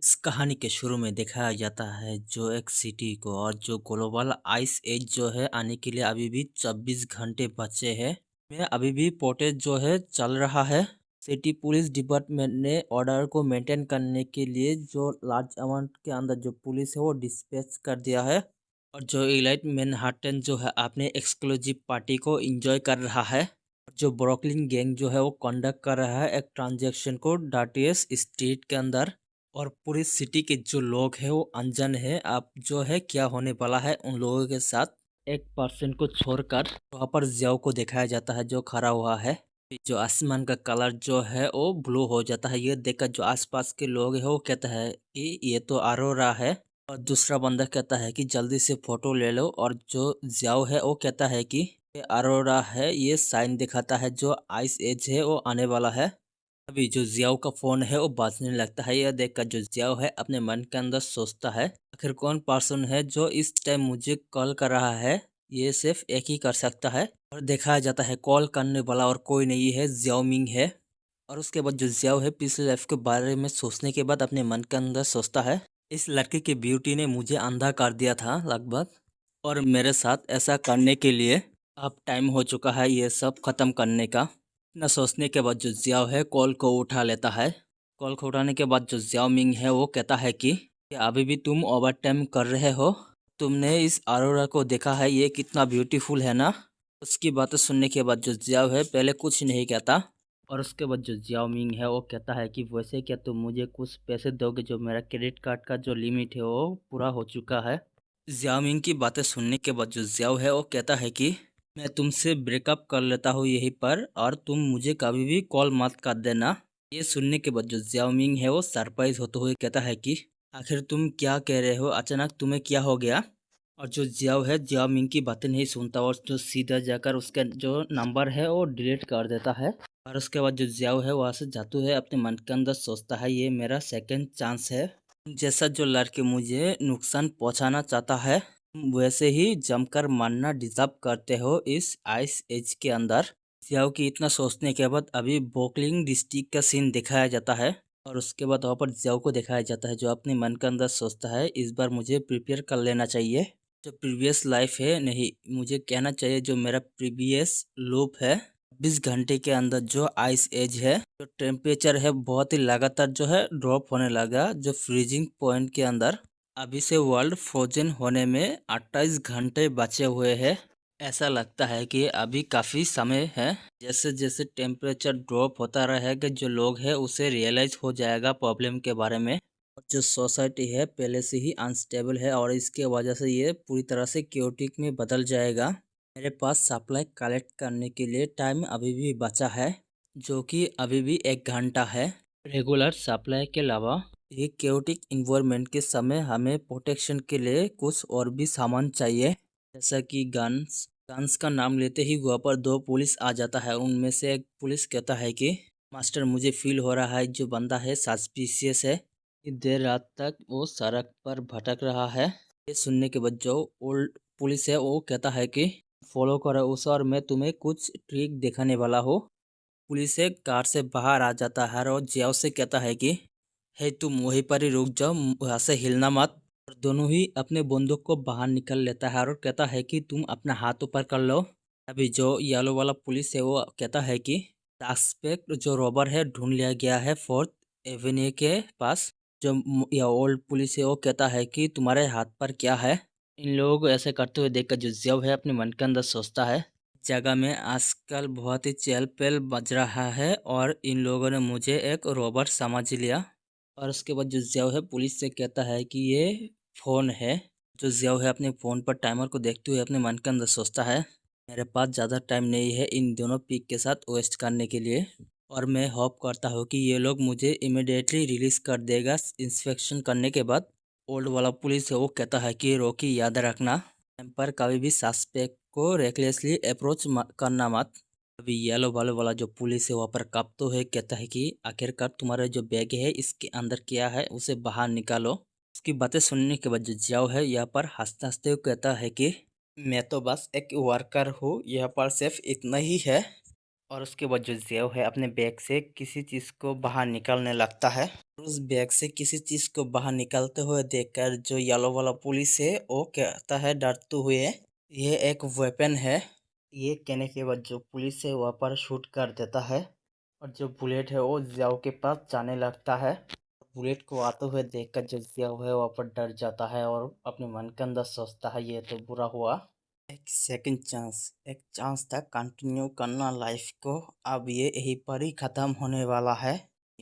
इस कहानी के शुरू में दिखाया जाता है जो एक सिटी को और जो ग्लोबल आइस एज जो है आने के लिए अभी भी 24 घंटे बचे हैं। में अभी भी प्रोटेस्ट जो है चल रहा है। सिटी पुलिस डिपार्टमेंट ने ऑर्डर को मेंटेन करने के लिए जो लार्ज अमाउंट के अंदर जो पुलिस है वो डिस्पैच कर दिया है। और जो इलाइट मैनहट्टन जो है अपने एक्सक्लूसिव पार्टी को एंजॉय कर रहा है। जो ब्रुकलिन गैंग जो है वो कंडक्ट कर रहा है एक ट्रांजैक्शन को डार्टियस स्ट्रीट के अंदर। और पूरी सिटी के जो लोग हैं वो अनजान है अब जो है क्या होने वाला है उन लोगों के साथ। एक पर्सन को छोड़कर वहाँ पर जियाओ को दिखाया जाता है जो खड़ा हुआ है। जो आसमान का कलर जो है वो ब्लू हो जाता है। ये देखकर जो आसपास के लोग हैं वो कहता है कि ये तो अरोरा है। और दूसरा बंदा कहता है कि जल्दी से फोटो ले लो। और जो जियाओ है वो कहता है कि ये अरोरा है, ये साइन दिखाता है जो आइस एज है वो आने वाला है। अभी जो जियाओ का फोन है वो बाजने लगता है। यह देखकर जो जियाओ है अपने मन के अंदर सोचता है आखिर कौन पर्सन है जो इस टाइम मुझे कॉल कर रहा है। ये सिर्फ एक ही कर सकता है। और दिखाया जाता है कॉल करने वाला और कोई नहीं है, जियाओ मिंग है। और उसके बाद जो जियाओ है पिछले लाइफ के बारे में सोचने के बाद अपने मन के अंदर सोचता है इस लड़के की ब्यूटी ने मुझे अंधा कर दिया था लगभग। और मेरे साथ ऐसा करने के लिए अब टाइम हो चुका है ये सब खत्म करने का। इतना सोचने के बाद जो जियाओ है कॉल को उठा लेता है। कॉल को उठाने के बाद जो जियाओ मिंग है वो कहता है कि अभी भी तुम ओवर टाइम कर रहे हो। तुमने इस अरोरा को देखा है, ये कितना ब्यूटीफुल है ना। उसकी बातें सुनने के बाद जो जियाओ है पहले कुछ नहीं कहता। और उसके बाद जो जियाओ मिंग है वो कहता है कि वैसे क्या तुम मुझे कुछ पैसे दोगे, जो मेरा क्रेडिट कार्ड का जो लिमिट है वो पूरा हो चुका है। जियाओ मिंग की बातें सुनने के बाद जो जियाओ है वो कहता है कि मैं तुमसे ब्रेकअप कर लेता हूँ यहीं पर, और तुम मुझे कभी भी कॉल मत कर देना। ये सुनने के बाद जो जियाओ मिंग है वो सरप्राइज होते हुए कहता है कि आखिर तुम क्या कह रहे हो, अचानक तुम्हें क्या हो गया। और जो जियाओ है जियाओ मिंग की बातें नहीं सुनता और जो सीधा जाकर उसका जो नंबर है वो डिलीट कर देता है। और उसके बाद जो जियाओ है वहाँ से जाते हुए अपने मन के अंदर सोचता है ये मेरा सेकंड चांस है। जैसा जो लड़के मुझे नुकसान पहुंचाना चाहता है वैसे ही जमकर मानना डिजर्व करते हो इस आइस एज के अंदर। जियाओ की इतना सोचने के बाद अभी बोकलिंग डिस्ट्रिक्ट का सीन दिखाया जाता है। और उसके बाद वहाँ पर जियाओ को दिखाया जाता है जो अपने मन के अंदर सोचता है इस बार मुझे प्रिपेयर कर लेना चाहिए। जो प्रीवियस लाइफ है नहीं, मुझे कहना चाहिए जो मेरा प्रीवियस लूप है 20 घंटे के अंदर जो आइस एज है, जो टेम्परेचर है बहुत ही लगातार जो है ड्रॉप होने लगा जो फ्रीजिंग पॉइंट के अंदर। अभी से वर्ल्ड फ्रोजन होने में 28 घंटे बचे हुए हैं। ऐसा लगता है कि अभी काफ़ी समय है। जैसे जैसे टेम्परेचर ड्रॉप होता रहेगा जो लोग हैं उसे रियलाइज हो जाएगा प्रॉब्लम के बारे में। और जो सोसाइटी है पहले से ही अनस्टेबल है और इसके वजह से ये पूरी तरह से क्योटिक में बदल जाएगा। मेरे पास सप्लाई कलेक्ट करने के लिए टाइम अभी भी बचा है जो कि अभी भी 1 घंटा है। रेगुलर सप्लाई के अलावा ये क्योटिक इन्वायरमेंट के समय हमें प्रोटेक्शन के लिए कुछ और भी सामान चाहिए, जैसा कि गन्स। गन्स का नाम लेते ही वहाँ पर 2 पुलिस आ जाता है। उनमें से एक पुलिस कहता है कि मास्टर मुझे फील हो रहा है जो बंदा है सस्पिशियस है, देर रात तक वो सड़क पर भटक रहा है। ये सुनने के बाद जो ओल्ड पुलिस है वो कहता है कि फॉलो करो उसे और मैं तुम्हें कुछ ट्रिक दिखाने वाला हूँ। पुलिस एक कार से बाहर आ जाता है और जियाओ से कहता है कि हे तुम वहीं पर ही रुक जाओ, वहाँ से हिलना मत। और दोनों ही अपने बंदूक को बाहर निकल लेता है और कहता है कि तुम अपना हाथ ऊपर कर लो। अभी जो येलो वाला पुलिस है वो कहता है कि सस्पेक्ट जो रॉबर है ढूंढ लिया गया है 4th एवेन्यू के पास। जो या ओल्ड पुलिस है वो कहता है कि तुम्हारे हाथ पर क्या है। इन लोगों को ऐसे करते हुए देखकर जो जियाओ है अपने मन के अंदर सोचता है जगह में आजकल बहुत ही चहल पहल बज रहा है और इन लोगों ने मुझे एक रॉबर समझ लिया। और उसके बाद जो जियाओ है पुलिस से कहता है कि ये फ़ोन है। जो जियाओ है अपने फ़ोन पर टाइमर को देखते हुए अपने मन के अंदर सोचता है मेरे पास ज़्यादा टाइम नहीं है इन दोनों पिक के साथ वेस्ट करने के लिए। और मैं होप करता हूँ कि ये लोग मुझे इमिडिएटली रिलीज़ कर देगा इंस्पेक्शन करने के बाद। ओल्ड वाला पुलिस है वो कहता है कि रॉकी याद रखना टाइम पर कभी भी सस्पेक्ट को रेकलेसली अप्रोच करना मत। अभी येलो वाला जो पुलिस है वहाँ पर कांपते हुए कहता है कि आखिरकार तुम्हारा जो बैग है इसके अंदर क्या है उसे बाहर निकालो। उसकी बातें सुनने के बाद जो जियाओ है यहाँ पर हंसते हंसते हुए कहता है कि मैं तो बस एक वर्कर हूँ, यहाँ पर सिर्फ इतना ही है। और उसके बाद जो जियाओ है अपने बैग से किसी चीज़ को बाहर निकालने लगता है। उस बैग से किसी चीज़ को बाहर निकलते हुए देखकर जो येलो वाला पुलिस है वो कहता है डरते हुए, ये एक वेपन है। ये कहने के बाद जो पुलिस है वहाँ पर शूट कर देता है और जो बुलेट है वो जियाओ के पास जाने लगता है। बुलेट को आते हुए देखकर जो जियाओ है वहाँ पर डर जाता है और अपने मन के अंदर सोचता है ये तो बुरा हुआ। एक सेकंड चांस, एक चांस था कंटिन्यू करना लाइफ को, अब ये यहीं पर ही ख़त्म होने वाला है।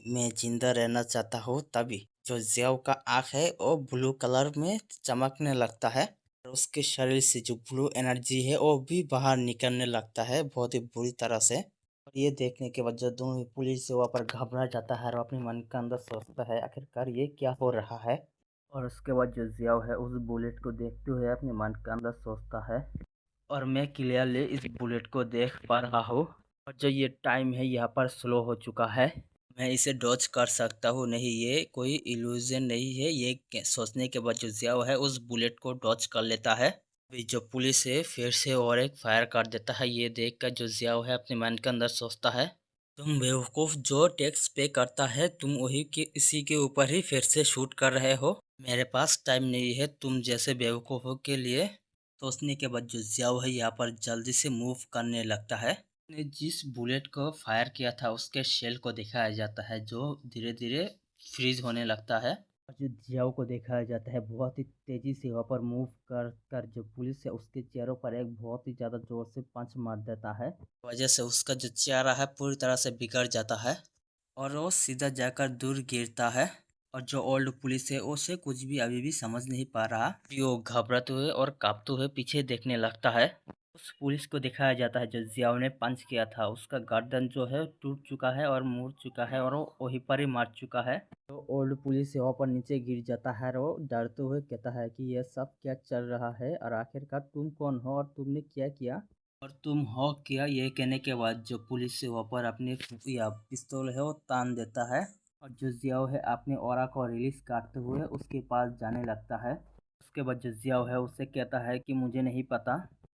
मैं जिंदा रहना चाहता हूँ तभी। जो जियाओ का आँख है वो ब्लू कलर में चमकने लगता है और उसके शरीर से जो ब्लू एनर्जी है वो भी बाहर निकलने लगता है बहुत ही बुरी तरह से। और ये देखने के बाद जो दोनों पुलिस वहाँ पर घबरा जाता है और अपने मन के अंदर सोचता है आखिरकार ये क्या हो रहा है। और उसके बाद जो जियाओ है उस बुलेट को देखते हुए अपने मन के अंदर सोचता है और मैं क्लियरली इस बुलेट को देख पा रहा हूँ और जो ये टाइम है यहाँ पर स्लो हो चुका है। मैं इसे डॉज कर सकता हूँ, नहीं ये कोई इल्यूजन नहीं है। ये सोचने के बाद जो जियाओ है उस बुलेट को डॉज कर लेता है। अभी जो पुलिस है फिर से और एक फायर कर देता है। ये देखकर जो जियाओ है अपने मन के अंदर सोचता है तुम बेवकूफ़, जो टैक्स पे करता है तुम वही के इसी के ऊपर ही फिर से शूट कर रहे हो। मेरे पास टाइम नहीं है तुम जैसे बेवकूफ़ों के लिए। सोचने के बाद जो जियाओ है यहाँ पर जल्दी से मूव करने लगता है। ने जिस बुलेट को फायर किया था उसके शेल को दिखाया जाता है जो धीरे धीरे फ्रीज होने लगता है। और जो जियाओ को दिखाया जाता है बहुत ही तेजी से वहाँ पर मूव कर कर जो पुलिस है उसके चेहरों पर एक बहुत ही ज़्यादा जोर से पंच मार देता है। वजह से उसका जो चेहरा है पूरी तरह से बिगड़ जाता है और वो सीधा जाकर दूर गिरता है। और जो ओल्ड पुलिस है उसे कुछ भी अभी भी समझ नहीं पा रहा। वो घबराते हुए और कांपते हुए पीछे देखने लगता है। उस पुलिस को दिखाया जाता है जो जियाओ ने पंच किया था, उसका गर्दन जो है टूट चुका है और मुड़ चुका है और वो वहीं पर ही मार चुका है। तो ओल्ड पुलिस वहाँ पर नीचे गिर जाता है और वो डरते हुए कहता है कि यह सब क्या चल रहा है और आखिरकार तुम कौन हो और तुमने क्या किया और तुम हो क्या। ये कहने के बाद जो पुलिस से वहाँ पर अपने या पिस्तौल है वो तान देता है और जो जियाओ है अपने ऑरा को रिलीज करते हुए उसके पास जाने लगता है। उसके बाद जो जियाओ है उससे कहता है कि मुझे नहीं पता